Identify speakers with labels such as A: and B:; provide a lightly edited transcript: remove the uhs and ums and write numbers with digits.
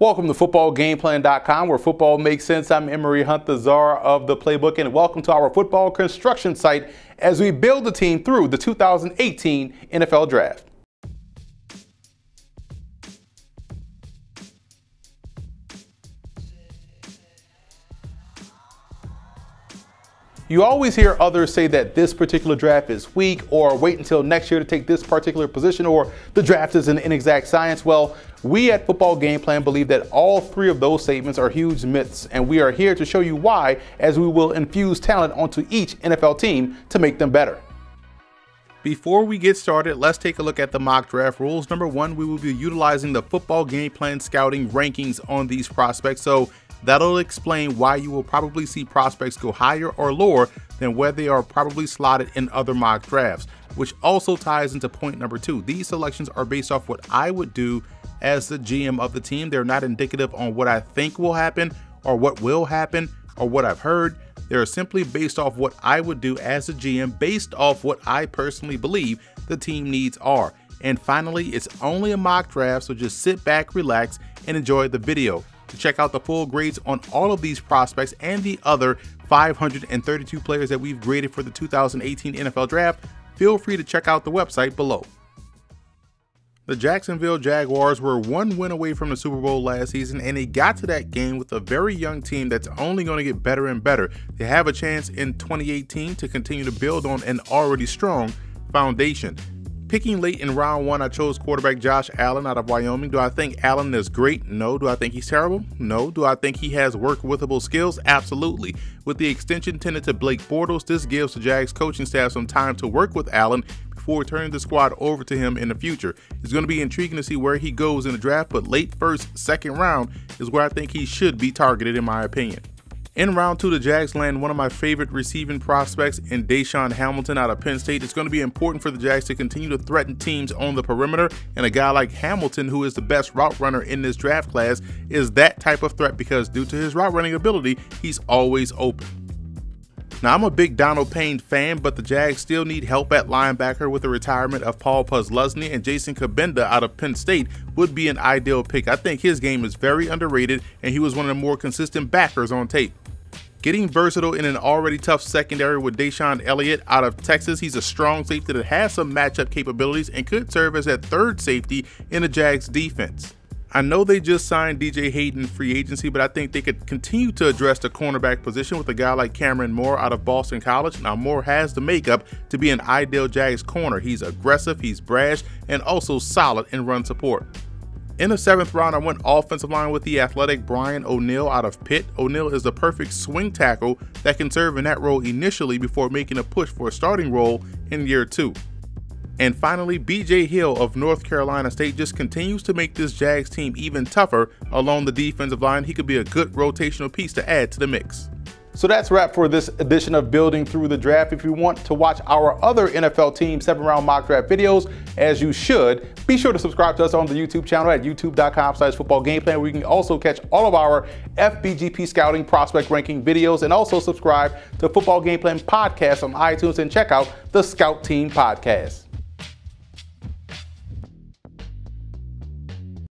A: Welcome to footballgameplan.com, where football makes sense. I'm Emery Hunt, the czar of the playbook, and welcome to our football construction site as we build the team through the 2018 NFL Draft. You always hear others say that this particular draft is weak, or wait until next year to take this particular position, or the draft is an inexact science. Well, we at Football Game Plan believe that all three of those statements are huge myths, and we are here to show you why, as we will infuse talent onto each NFL team to make them better. Before we get started, let's take a look at the mock draft rules. Number one, we will be utilizing the Football Game Plan scouting rankings on these prospects, so that'll explain why you will probably see prospects go higher or lower than where they are probably slotted in other mock drafts, which also ties into point number two. These selections are based off what I would do as the GM of the team. They're not indicative on what I think will happen or what will happen or what I've heard. They're simply based off what I would do as a GM based off what I personally believe the team needs are. And finally, it's only a mock draft, so just sit back, relax, and enjoy the video. To check out the full grades on all of these prospects and the other 532 players that we've graded for the 2018 NFL Draft, feel free to check out the website below. The Jacksonville Jaguars were one win away from the Super Bowl last season, and they got to that game with a very young team that's only going to get better and better. They have a chance in 2018 to continue to build on an already strong foundation. Picking late in round one, I chose quarterback Josh Allen out of Wyoming. Do I think Allen is great? No. Do I think he's terrible? No. Do I think he has work-withable skills? Absolutely. With the extension tended to Blake Bortles, this gives the Jags coaching staff some time to work with Allen before turning the squad over to him in the future. It's going to be intriguing to see where he goes in the draft, but late first, second round is where I think he should be targeted, in my opinion. In round two, the Jags land one of my favorite receiving prospects in DeShawn Hamilton out of Penn State. It's going to be important for the Jags to continue to threaten teams on the perimeter, and a guy like Hamilton, who is the best route runner in this draft class, is that type of threat because due to his route running ability, he's always open. Now, I'm a big Donald Payne fan, but the Jags still need help at linebacker with the retirement of Paul Posluszny, and Jason Cabinda out of Penn State would be an ideal pick. I think his game is very underrated, and he was one of the more consistent backers on tape. Getting versatile in an already tough secondary with DeShawn Elliot out of Texas. He's a strong safety that has some matchup capabilities and could serve as that third safety in the Jags defense. I know they just signed DJ Hayden free agency, but I think they could continue to address the cornerback position with a guy like Cameron Moore out of Boston College. Now, Moore has the makeup to be an ideal Jags corner. He's aggressive, he's brash, and also solid in run support. In the seventh round, I went offensive line with the athletic Brian ONeill out of Pitt. ONeill is the perfect swing tackle that can serve in that role initially before making a push for a starting role in year two. And finally, BJ Hill of North Carolina State just continues to make this Jags team even tougher along the defensive line. He could be a good rotational piece to add to the mix. So that's a wrap for this edition of Building Through the Draft. If you want to watch our other NFL Team 7-round mock draft videos, as you should, be sure to subscribe to us on the YouTube channel at youtube.com/footballgameplan, where you can also catch all of our FBGP scouting prospect ranking videos, and also subscribe to Football Game Plan podcast on iTunes and check out the Scout Team podcast.